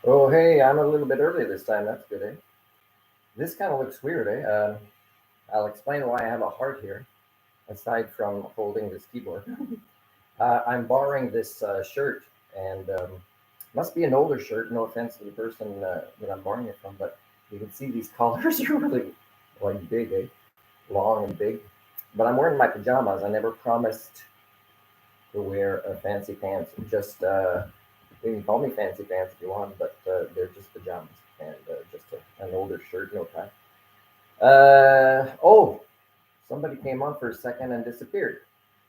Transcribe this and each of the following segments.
Oh, hey, I'm a little bit early this time. That's good, eh? This kind of looks weird, eh? I'll explain why I have a heart here, aside from holding this keyboard. I'm borrowing this shirt, and must be an older shirt. No offense to the person that I'm borrowing it from, but you can see these collars are really like big, eh? Long and big. But I'm wearing my pajamas. I never promised to wear fancy pants. Just you can call me fancy pants if you want, but they're just pajamas and just an older shirt, no tie. Oh, somebody came on for a second and disappeared.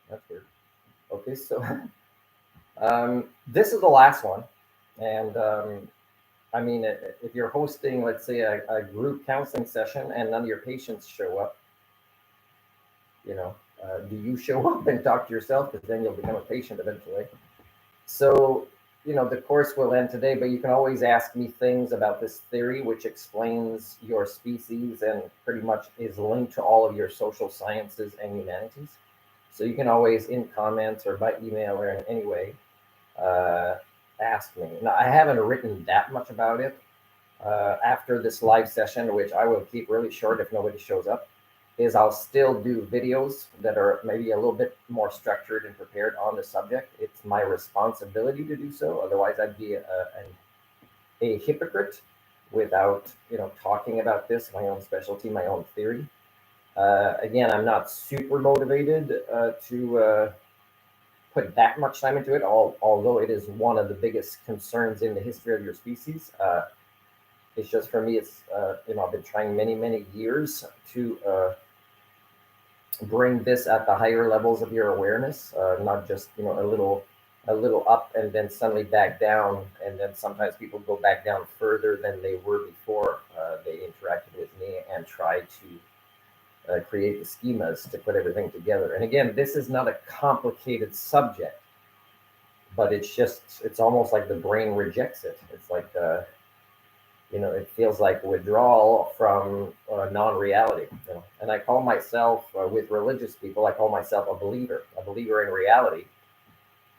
That's weird. Okay, so this is the last one, and I mean, if you're hosting, let's say, a group counseling session and none of your patients show up, you know, do you show up and talk to yourself? Because then you'll become a patient eventually. So, the course will end today, but you can always ask me things about this theory, which explains your species and pretty much is linked to all of your social sciences and humanities. So you can always, in comments or by email or in any way, uh, ask me. Now, I haven't written that much about it. After this live session, which I will keep really short if nobody shows up, is I'll still do videos that are maybe a little bit more structured and prepared on the subject. It's my responsibility to do so. Otherwise, I'd be a hypocrite without talking about this, my own specialty, my own theory. Again, I'm not super motivated to put that much time into it, although it is one of the biggest concerns in the history of your species. It's just for me, it's I've been trying many years to bring this at the higher levels of your awareness, not just a little up and then suddenly back down, and then sometimes people go back down further than they were before they interacted with me and try to create the schemas to put everything together. And again, this is not a complicated subject, but it's almost like the brain rejects it. It's like it feels like withdrawal from non-reality. And I call myself, with religious people, I call myself a believer in reality.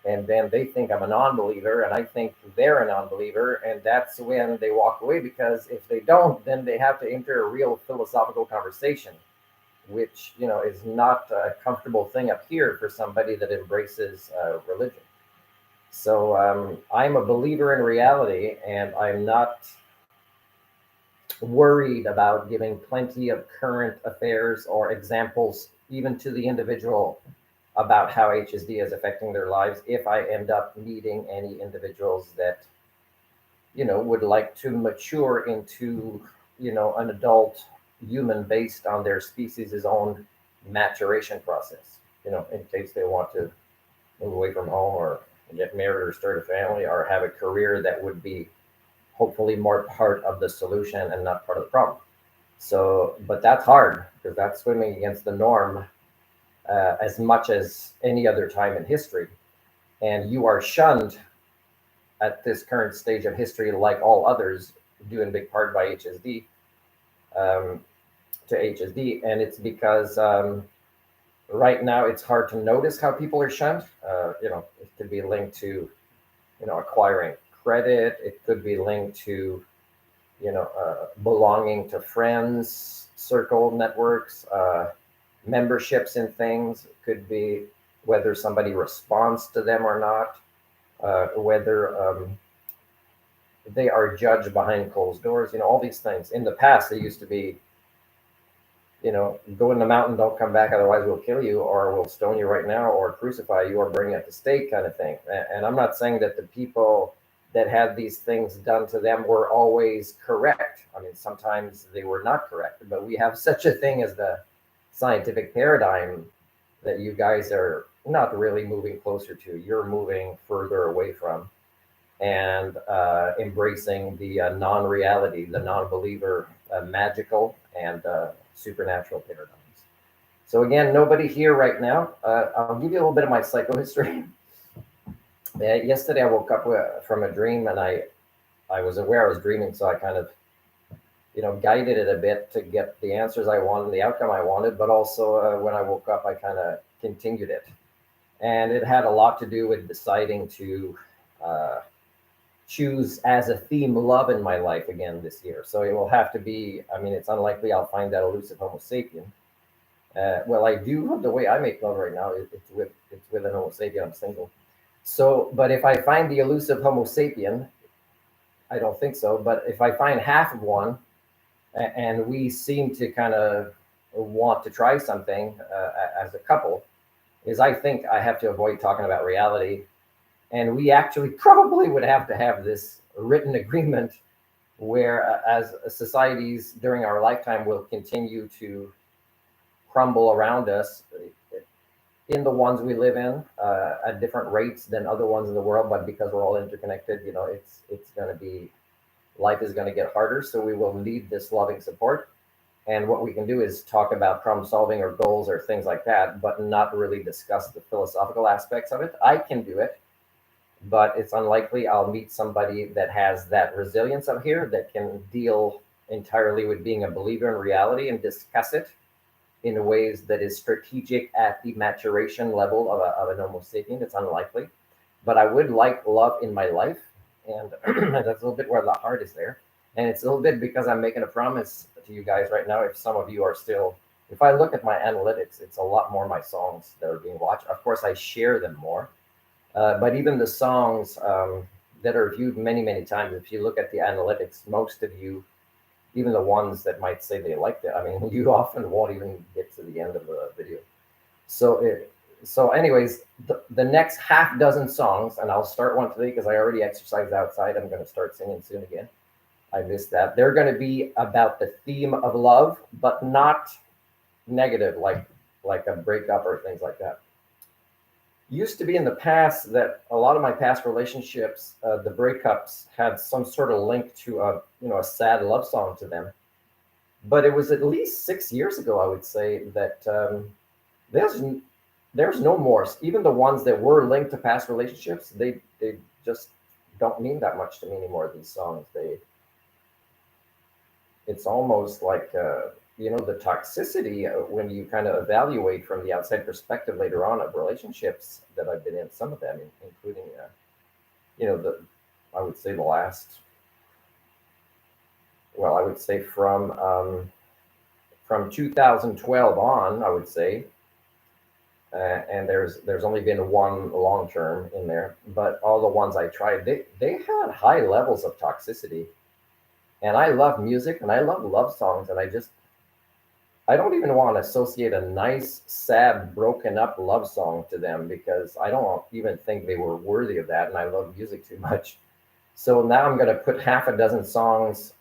And then they think I'm a non-believer, and I think they're a non-believer, and that's when they walk away, because if they don't, then they have to enter a real philosophical conversation, which is not a comfortable thing up here for somebody that embraces religion. So I'm a believer in reality, and I'm not worried about giving plenty of current affairs or examples, even to the individual, about how HSD is affecting their lives, if I end up meeting any individuals that would like to mature into an adult human based on their species' own maturation process. In case they want to move away from home or get married or start a family or have a career that would be hopefully more part of the solution and not part of the problem. So, but that's hard because that's swimming against the norm as much as any other time in history. And you are shunned at this current stage of history, like all others, due in big part by HSD, um, to HSD. And it's because right now it's hard to notice how people are shunned. It could be linked to, acquiring credit. It could be linked to belonging to friends, circle networks, memberships in things. It could be whether somebody responds to them or not, whether they are judged behind closed doors. All these things. In the past, they used to be, go in the mountain, don't come back, otherwise we'll kill you, or we'll stone you right now, or crucify you, or bring you at the stake, kind of thing. And I'm not saying that the people that had these things done to them were always correct. I mean, sometimes they were not correct, but we have such a thing as the scientific paradigm that you guys are not really moving closer to. You're moving further away from, and embracing the non-reality, the non-believer, magical and supernatural paradigms. So again, nobody here right now. I'll give you a little bit of my psychohistory. Yesterday, I woke up from a dream, and I was aware I was dreaming, so I kind of guided it a bit to get the answers I wanted, the outcome I wanted. But also, when I woke up, I kind of continued it, and it had a lot to do with deciding to choose as a theme love in my life again this year. So it will have to be, I mean, it's unlikely I'll find that elusive Homo sapien. Well, I do, the way I make love right now, it's with an Homo sapien. I'm single. So, but if I find the elusive Homo sapien, I don't think so. But if I find half of one, and we seem to kind of want to try something as a couple, is I think I have to avoid talking about reality. And we actually probably would have to have this written agreement where, as societies during our lifetime will continue to crumble around us in the ones we live in at different rates than other ones in the world, but because we're all interconnected, you know, it's going to be, life is going to get harder. So we will need this loving support. And what we can do is talk about problem solving or goals or things like that, but not really discuss the philosophical aspects of it. I can do it, but it's unlikely I'll meet somebody that has that resilience up here that can deal entirely with being a believer in reality and discuss it in ways that is strategic at the maturation level of an Homo sapien. It's unlikely, but I would like love in my life, and that's a little bit where the heart is there. And it's a little bit because I'm making a promise to you guys right now. If some of you are still, if I look at my analytics, it's a lot more my songs that are being watched. Of course, I share them more, but even the songs that are viewed many, many times, if you look at the analytics, most of you, even the ones that might say they liked it, I mean, you often won't even get to the end of the video. So anyways, the next half dozen songs, and I'll start one today because I already exercised outside. I'm going to start singing soon again. I missed that. They're going to be about the theme of love, but not negative, like a breakup or things like that. Used to be in the past that a lot of my past relationships, the breakups had some sort of link to a sad love song to them. But it was at least 6 years ago, I would say, that there's there's no more. Even the ones that were linked to past relationships, they just don't mean that much to me anymore. These songs, it's almost like the toxicity when you kind of evaluate from the outside perspective later on of relationships that I've been in. Some of them, including the I would say the last. Well, I would say from 2012 on, I would say, and there's only been one long term in there, but all the ones I tried, they had high levels of toxicity. And I love music and I love songs, and I don't even want to associate a nice, sad, broken up love song to them because I don't even think they were worthy of that, and I love music too much. So now I'm going to put half a dozen songs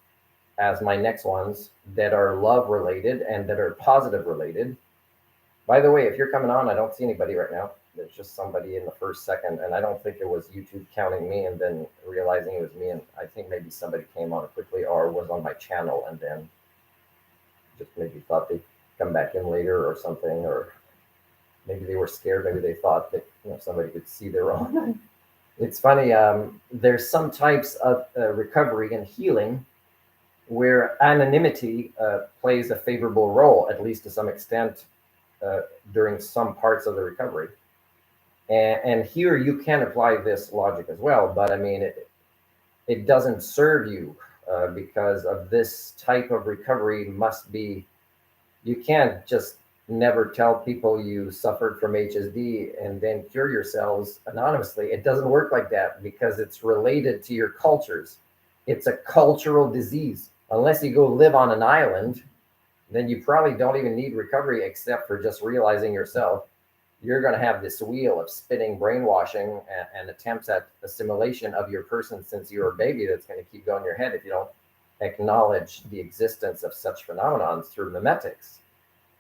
as my next ones that are love related and that are positive related. By the way, if you're coming on, I don't see anybody right now. There's just somebody in the first second, and I don't think it was YouTube counting me and then realizing it was me. And I think maybe somebody came on quickly or was on my channel and then just maybe thought they'd come back in later or something, or maybe they were scared. Maybe they thought that somebody could see their own. It's funny. There's some types of recovery and healing where anonymity plays a favorable role, at least to some extent, during some parts of the recovery. And here you can apply this logic as well, but I mean, it doesn't serve you because of this type of recovery must be, you can't just never tell people you suffered from HsD and then cure yourselves anonymously. It doesn't work like that because it's related to your cultures. It's a cultural disease. Unless you go live on an island, then you probably don't even need recovery except for just realizing yourself. You're going to have this wheel of spinning brainwashing and attempts at assimilation of your person since you're a baby that's going to keep going in your head if you don't acknowledge the existence of such phenomenons through memetics.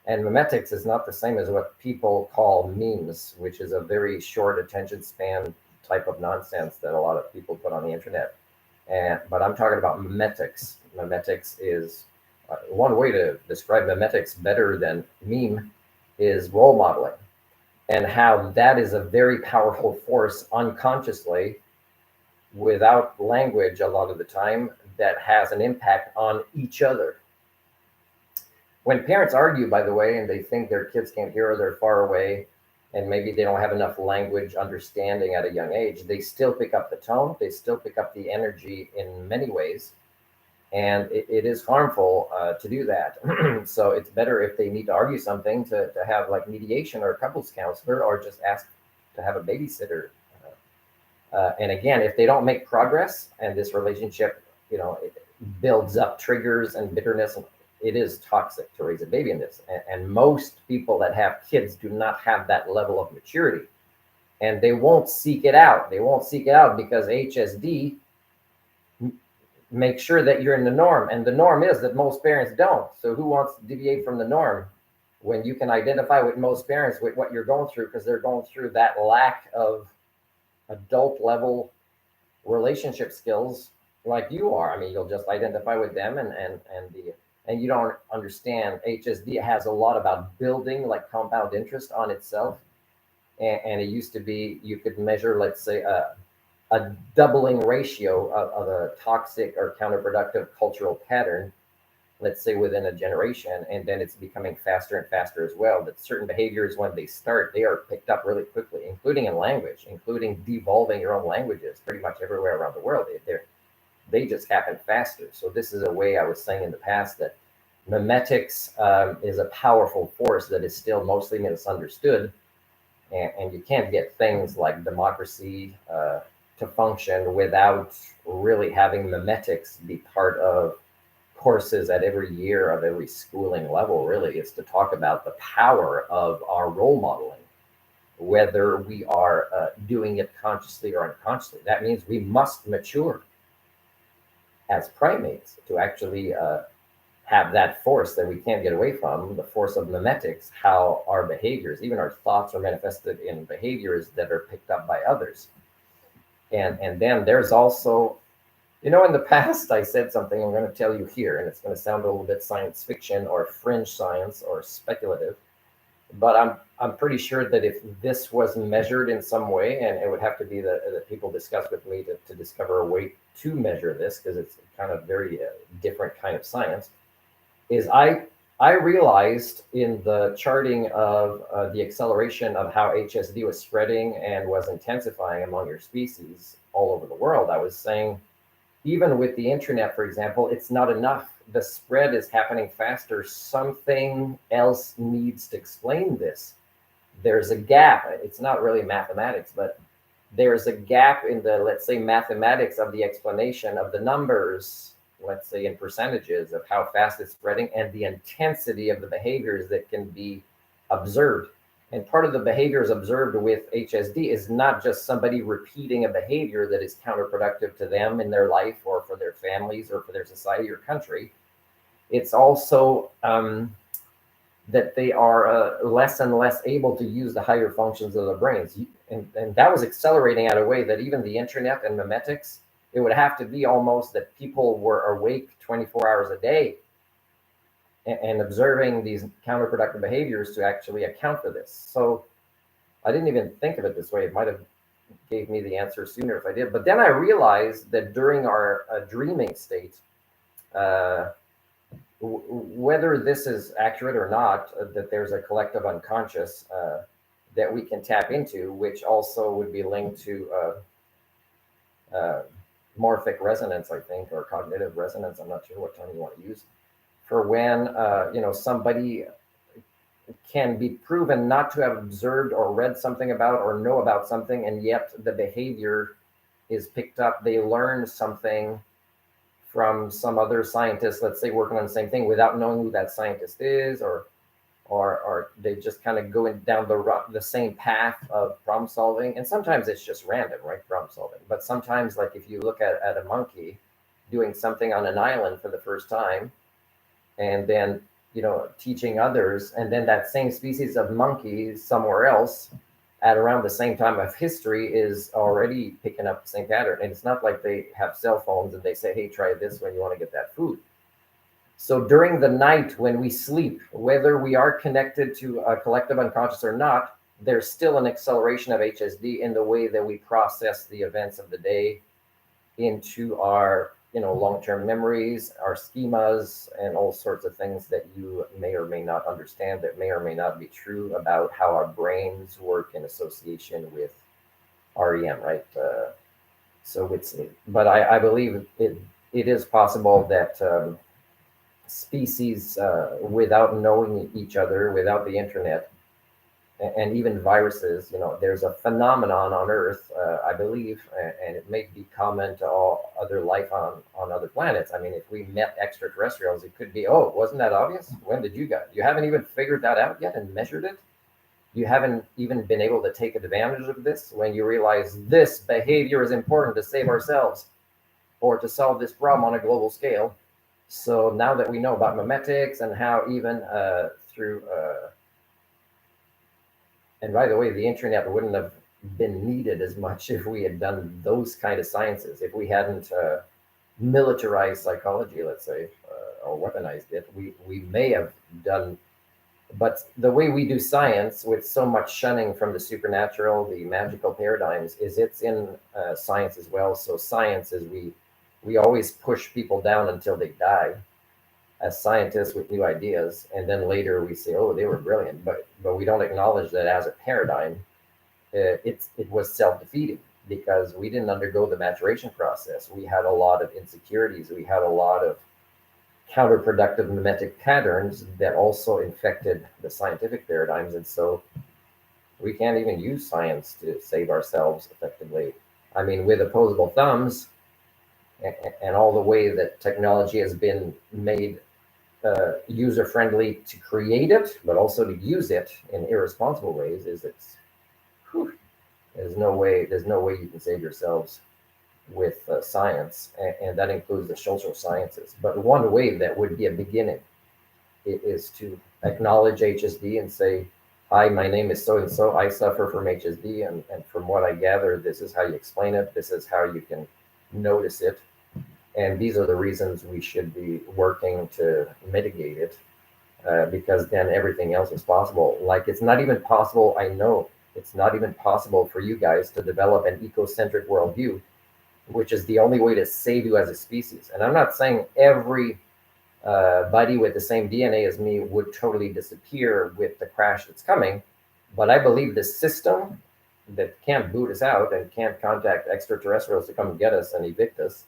And memetics is not the same as what people call memes, which is a very short attention span type of nonsense that a lot of people put on the internet. But I'm talking about memetics. Memetics is one way to describe memetics better than meme is role modeling, and how that is a very powerful force unconsciously without language a lot of the time that has an impact on each other. When parents argue, by the way, and they think their kids can't hear or they're far away, and maybe they don't have enough language understanding at a young age, they still pick up the tone, they still pick up the energy in many ways. And it is harmful to do that. So it's better if they need to argue something to have like mediation or a couples counselor, or just ask to have a babysitter. And again, if they don't make progress and this relationship, it builds up triggers and bitterness, and it is toxic to raise a baby in this. And most people that have kids do not have that level of maturity, and they won't seek it out. They won't seek it out because HSD make sure that you're in the norm, and the norm is that most parents don't. So who wants to deviate from the norm when you can identify with most parents with what you're going through, because they're going through that lack of adult level relationship skills like you are. I mean, you'll just identify with them, and you don't understand. HSD has a lot about building like compound interest on itself, and it used to be you could measure, let's say, a doubling ratio of a toxic or counterproductive cultural pattern, let's say within a generation, and then it's becoming faster and faster as well. That certain behaviors, when they start, they are picked up really quickly, including in language, including devolving your own languages pretty much everywhere around the world. They just happen faster. So this is a way, I was saying in the past, that memetics is a powerful force that is still mostly misunderstood, and you can't get things like democracy to function without really having memetics be part of courses at every year of every schooling level. Really, it's to talk about the power of our role modeling, whether we are doing it consciously or unconsciously. That means we must mature as primates to actually have that force that we can't get away from, the force of memetics, how our behaviors, even our thoughts, are manifested in behaviors that are picked up by others. And then there's also, in the past, I said something I'm going to tell you here, and it's going to sound a little bit science fiction or fringe science or speculative, but I'm pretty sure that if this was measured in some way, and it would have to be that people discuss with me to discover a way to measure this, because it's kind of very different kind of science, is I realized in the charting of the acceleration of how HSD was spreading and was intensifying among your species all over the world, I was saying, even with the internet, for example, it's not enough. The spread is happening faster. Something else needs to explain this. There's a gap. It's not really mathematics, but there's a gap in the, let's say, mathematics of the explanation of the numbers, let's say in percentages of how fast it's spreading, and the intensity of the behaviors that can be observed. And part of the behaviors observed with HSD is not just somebody repeating a behavior that is counterproductive to them in their life or for their families or for their society or country. It's also that they are less and less able to use the higher functions of the brains. And that was accelerating at a way that even the internet and memetics, it would have to be almost that people were awake 24 hours a day and observing these counterproductive behaviors to actually account for this. So I didn't even think of it this way. It might have gave me the answer sooner if I did. But then I realized that during our dreaming state, whether this is accurate or not, that there's a collective unconscious that we can tap into, which also would be linked to morphic resonance, I think, or cognitive resonance. I'm not sure what term you want to use, for when somebody can be proven not to have observed or read something about or know about something, and yet the behavior is picked up. They learn something from some other scientist, let's say, working on the same thing without knowing who that scientist is, or they just kind of going down the same path of problem solving. And sometimes it's just random, right? Problem solving. But sometimes, like if you look at a monkey doing something on an island for the first time, and then teaching others, and then that same species of monkey somewhere else at around the same time of history is already picking up the same pattern. And it's not like they have cell phones and they say, hey, try this when you want to get that food. So during the night when we sleep, whether we are connected to a collective unconscious or not, there's still an acceleration of HSD in the way that we process the events of the day into our long-term memories, our schemas, and all sorts of things that you may or may not understand, that may or may not be true about how our brains work in association with REM, right? But I believe it is possible that species, without knowing each other, without the internet, and even viruses, there's a phenomenon on Earth, I believe, and it may be common to all other life on other planets. I mean, if we met extraterrestrials, it could be, oh, wasn't that obvious? When did you get? You haven't even figured that out yet and measured it. You haven't even been able to take advantage of this when you realize this behavior is important to save ourselves or to solve this problem on a global scale. So now that we know about memetics and how even through and by the way, the internet wouldn't have been needed as much if we had done those kind of sciences. If we hadn't militarized psychology, let's say, or weaponized it, we may have done. But the way we do science, with so much shunning from the supernatural, the magical paradigms, is it's in science as well. So science is we always push people down until they die as scientists with new ideas, and then later we say, oh, they were brilliant, but we don't acknowledge that as a paradigm, it was self-defeating because we didn't undergo the maturation process. We had a lot of insecurities. We had a lot of counterproductive mimetic patterns that also infected the scientific paradigms, and so we can't even use science to save ourselves effectively. I mean, with opposable thumbs and all the way that technology has been made user friendly to create it, but also to use it in irresponsible ways, whew, there's no way you can save yourselves with science, and that includes the social sciences. But one way that would be a beginning is to acknowledge HSD and say, hi, my name is so and so, I suffer from HSD, and from what I gather, this is how you explain it, this is how you can notice it, and these are the reasons we should be working to mitigate it, because then everything else is possible. Like, it's not even possible, I know, it's not even possible for you guys to develop an ecocentric worldview, which is the only way to save you as a species. And I'm not saying every buddy with the same DNA as me would totally disappear with the crash that's coming, but I believe the system that can't boot us out and can't contact extraterrestrials to come get us and evict us,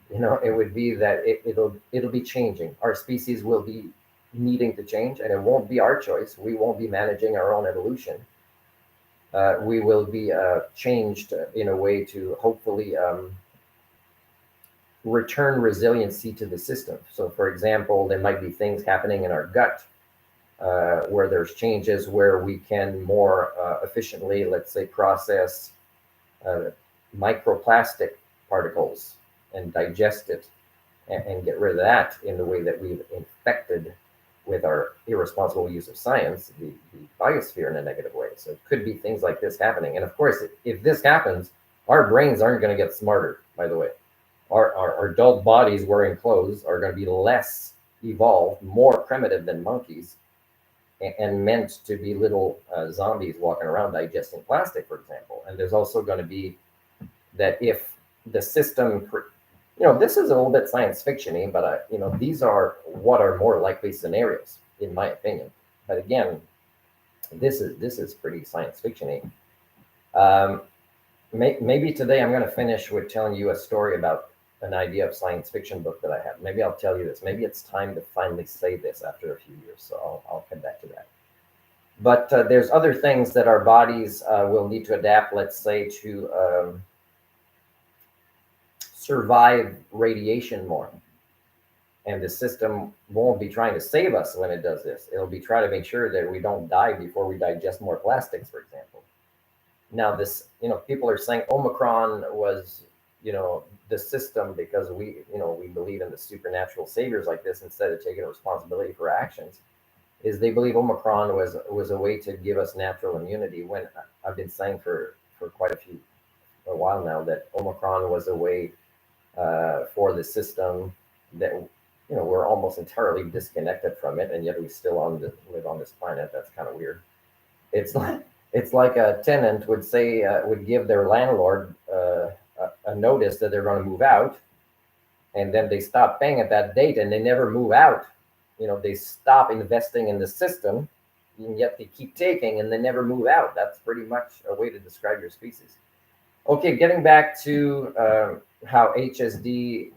it would be that it'll be changing. Our species will be needing to change, and it won't be our choice. We won't be managing our own evolution. We will be changed in a way to hopefully return resiliency to the system. So, for example, there might be things happening in our gut where there's changes where we can more efficiently, let's say, process microplastic particles and digest it and get rid of that in the way that we've infected with our irresponsible use of science, the biosphere, in a negative way. So it could be things like this happening. And of course, if this happens, our brains aren't going to get smarter, by the way. Our adult bodies wearing clothes are going to be less evolved, more primitive than monkeys, and meant to be little zombies walking around digesting plastic, for example. And there's also going to be that if the system, this is a little bit science fiction-y, but these are what are more likely scenarios, in my opinion. But again, this is pretty science fiction-y. Maybe today I'm going to finish with telling you a story about an idea of science fiction book that I have. Maybe I'll tell you this. Maybe it's time to finally say this after a few years. So I'll come back to that. But there's other things that our bodies will need to adapt, let's say, to survive radiation more. And the system won't be trying to save us when it does this. It'll be trying to make sure that we don't die before we digest more plastics, for example. Now, this, people are saying Omicron was, the system because we believe in the supernatural saviors like this instead of taking responsibility for actions. Is they believe Omicron was a way to give us natural immunity, when I've been saying for quite a while now that Omicron was a way for the system that we're almost entirely disconnected from it, and yet we still live on this planet. That's kind of weird. It's like a tenant would say would give their landlord a notice that they're going to move out, and then they stop paying at that date and they never move out. They stop investing in the system, and yet they keep taking and they never move out. That's pretty much a way to describe your species. Okay, getting back to how HSD,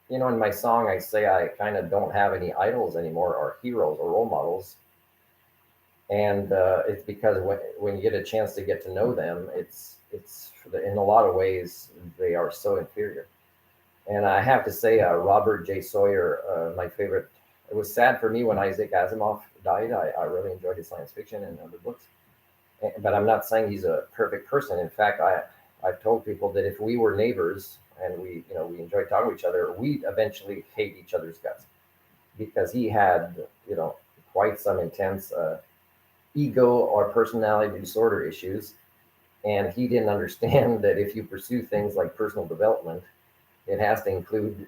in my song, I say I kind of don't have any idols anymore, or heroes or role models. And it's because when you get a chance to get to know them, it's in a lot of ways, they are so inferior. And I have to say, Robert J. Sawyer, my favorite. It was sad for me when Isaac Asimov died. I really enjoyed his science fiction and other books. But I'm not saying he's a perfect person. In fact, I've told people that if we were neighbors and we enjoyed talking to each other, we'd eventually hate each other's guts, because he had, quite some intense ego or personality disorder issues. And he didn't understand that if you pursue things like personal development, it has to include,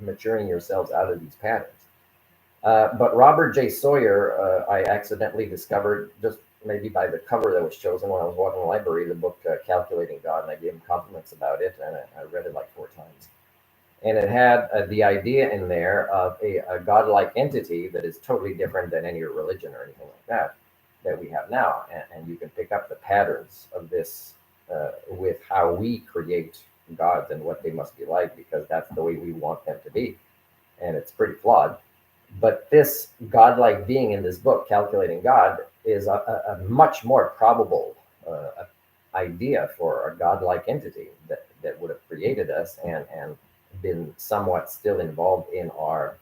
maturing yourselves out of these patterns. But Robert J. Sawyer, I accidentally discovered, just maybe by the cover that was chosen when I was walking in the library, the book Calculating God, and I gave him compliments about it, and I read it like 4 times. And it had the idea in there of a godlike entity that is totally different than any religion or anything like that we have now. And you can pick up the patterns of this with how we create gods and what they must be like, because that's the way we want them to be. And it's pretty flawed. But this godlike being in this book, Calculating God, is a much more probable idea for a godlike entity that would have created us and been somewhat still involved in our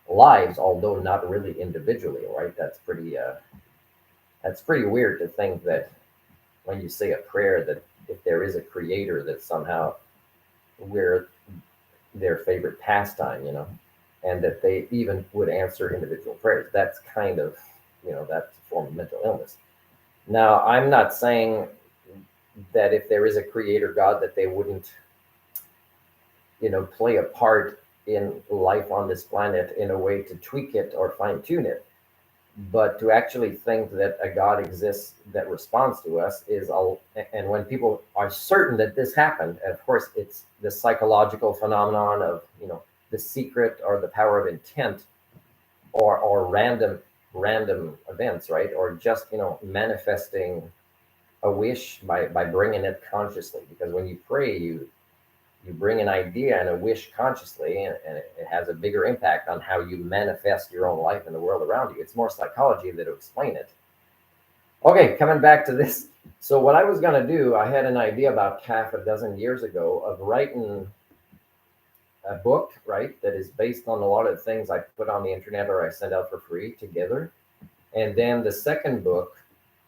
lives, although not really individually, right? That's pretty weird to think that when you say a prayer, that if there is a creator, that somehow we're their favorite pastime, and that they even would answer individual prayers. That's kind of, that's a form of mental illness. Now, I'm not saying that if there is a creator God, that they wouldn't, play a part in life on this planet in a way to tweak it or fine tune it. But to actually think that a God exists that responds to us and when people are certain that this happened, and of course it's the psychological phenomenon of, the secret or the power of intent, or random events, right? Or just, manifesting a wish by bringing it consciously. Because when you pray, you bring an idea and a wish consciously, and it has a bigger impact on how you manifest your own life and the world around you. It's more psychology that will explain it. Okay, coming back to this. So what I was going to do, I had an idea about half a dozen years ago of writing a book, right, that is based on a lot of things I put on the internet or I send out for free together. And then the second book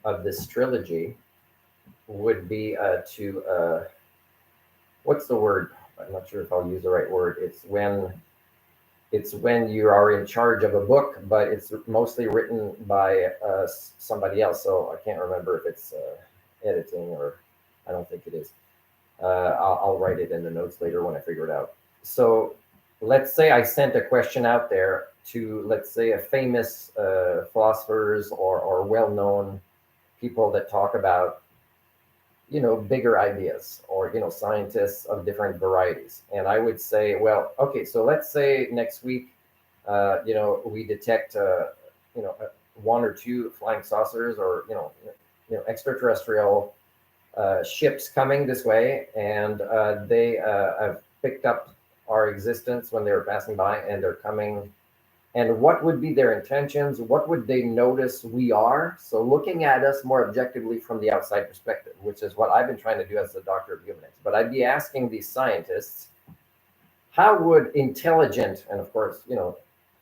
of this trilogy would be what's the word? I'm not sure if I'll use the right word. It's when you are in charge of a book, but it's mostly written by somebody else. So I can't remember if it's editing, or I don't think it is. I'll write it in the notes later when I figure it out. So let's say I sent a question out there to, let's say, a famous philosophers or well-known people that talk about, bigger ideas, or, scientists of different varieties. And I would say, well, okay, so let's say next week, we detect, 1 or 2 flying saucers, or, extraterrestrial ships coming this way, and they have picked up our existence when they were passing by, and they're coming. And what would be their intentions? What would they notice we are? So looking at us more objectively from the outside perspective, which is what I've been trying to do as the doctor of humanics. But I'd be asking these scientists, how would intelligent, and of course,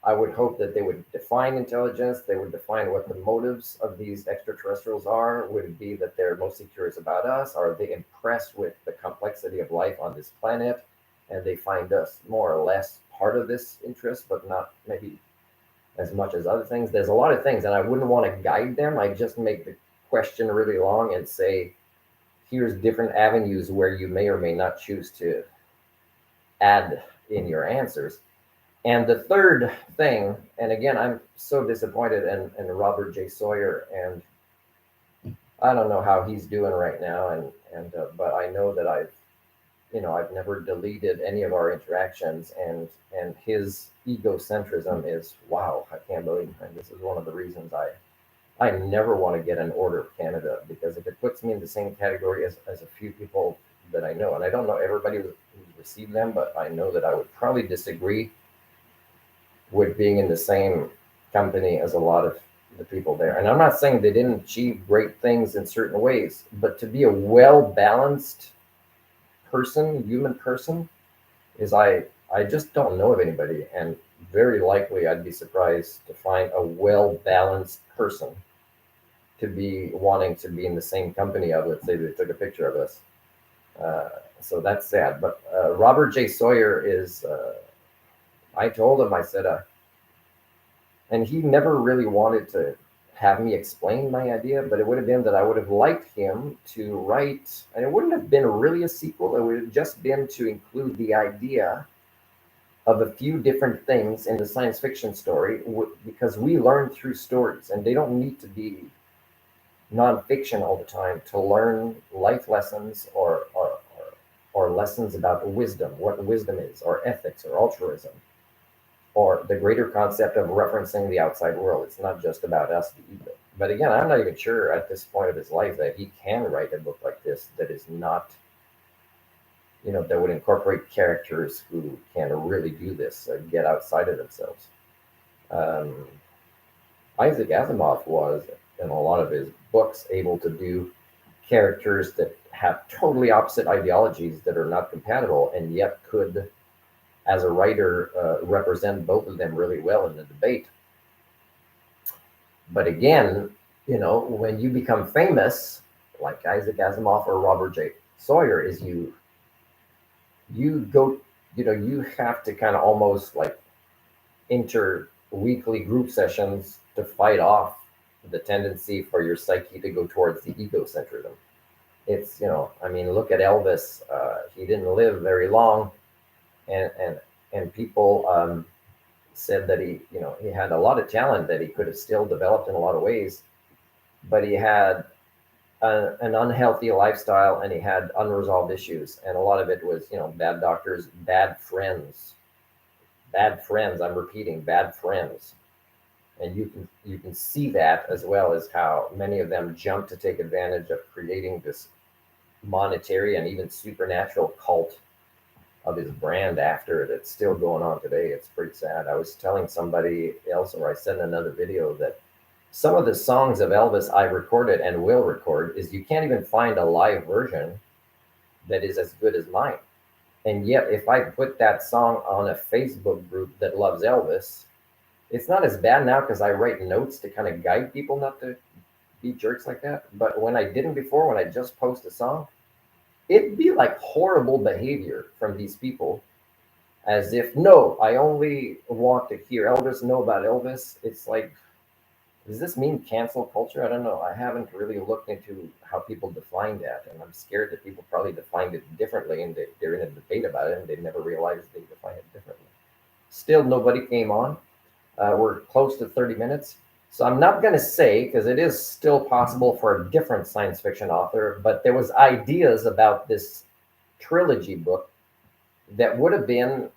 I would hope that they would define intelligence. They would define what the motives of these extraterrestrials are. Would it be that they're mostly curious about us? Are they impressed with the complexity of life on this planet, and they find us more or less part of this interest, but not maybe as much as other things? There's a lot of things, and I wouldn't want to guide them. I just make the question really long and say, here's different avenues where you may or may not choose to add in your answers. And the third thing, and again, I'm so disappointed in Robert J. Sawyer, and I don't know how he's doing right now, and but I know that I've I've never deleted any of our interactions, and his egocentrism is, wow, I can't believe, and this is one of the reasons I never want to get an Order of Canada, because if it puts me in the same category as a few people that I know, and I don't know everybody who's received them, but I know that I would probably disagree with being in the same company as a lot of the people there. And I'm not saying they didn't achieve great things in certain ways, but to be a well balanced person, human person, is I just don't know of anybody, and very likely I'd be surprised to find a well balanced person to be wanting to be in the same company of. Let's say they took a picture of us. So that's sad. But Robert J. Sawyer is. I told him, I said, and he never really wanted to have me explain my idea, but it would have been that I would have liked him to write, and it wouldn't have been really a sequel. It would have just been to include the idea of a few different things in the science fiction story, because we learn through stories, and they don't need to be nonfiction all the time to learn life lessons, or lessons about wisdom, what wisdom is, or ethics, or altruism, or the greater concept of referencing the outside world. It's not just about us, the ego. But again, I'm not even sure at this point of his life that he can write a book like this that is not, that would incorporate characters who can really do this, get outside of themselves. Um, Isaac Asimov was, in a lot of his books, able to do characters that have totally opposite ideologies that are not compatible, and yet could, as a writer, represent both of them really well in the debate. But again, when you become famous, like Isaac Asimov or Robert J. Sawyer, is you go, you have to kind of almost like enter weekly group sessions to fight off the tendency for your psyche to go towards the egocentrism. It's, look at Elvis. He didn't live very long, and people said that he had a lot of talent that he could have still developed in a lot of ways, but he had an unhealthy lifestyle, and he had unresolved issues, and a lot of it was bad doctors, bad friends. I'm repeating, bad friends. And you can see that, as well as how many of them jump to take advantage of creating this monetary and even supernatural cult of his brand after it. It's still going on today. It's pretty sad. I was telling somebody else, or I said in another video, that some of the songs of Elvis I recorded and will record, is you can't even find a live version that is as good as mine. And yet, if I put that song on a Facebook group that loves Elvis, it's not as bad now because I write notes to kind of guide people not to be jerks like that. But when I didn't before, when I just post a song, it'd be like horrible behavior from these people, as if, no, I only want to hear Elvis, know about Elvis. It's like, does this mean cancel culture? I don't know. I haven't really looked into how people define that, and I'm scared that people probably defined it differently, and they're in a debate about it, and they never realized they define it differently. Still, nobody came on. We're close to 30 minutes. So I'm not going to say, because it is still possible for a different science fiction author, but there was ideas about this trilogy book that would have been,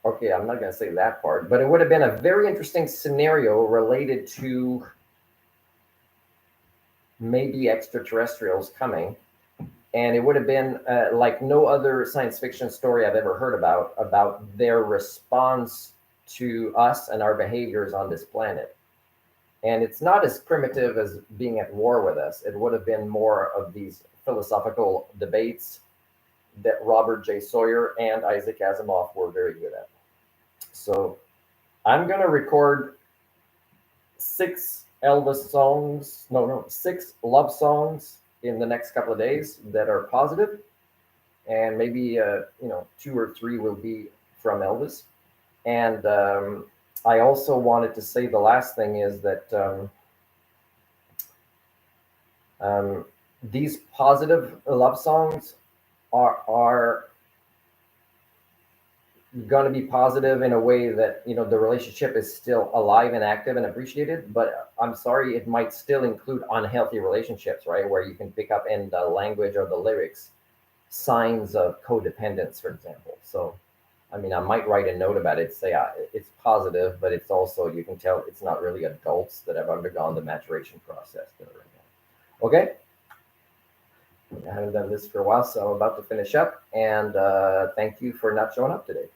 okay, I'm not going to say that part, but it would have been a very interesting scenario related to maybe extraterrestrials coming. And it would have been like no other science fiction story I've ever heard about their response to us and our behaviors on this planet. And it's not as primitive as being at war with us. It would have been more of these philosophical debates that Robert J. Sawyer and Isaac Asimov were very good at. So I'm going to record 6 Elvis songs, no, 6 love songs in the next couple of days that are positive, and maybe 2 or 3 will be from Elvis. And I also wanted to say, the last thing is that these positive love songs are going to be positive in a way that the relationship is still alive and active and appreciated. But I'm sorry, it might still include unhealthy relationships, right, where you can pick up in the language or the lyrics signs of codependence, for example. So, I mean, I might write a note about it, say it's positive, but it's also, you can tell it's not really adults that have undergone the maturation process that are in there. Okay. I haven't done this for a while, so I'm about to finish up. And thank you for not showing up today.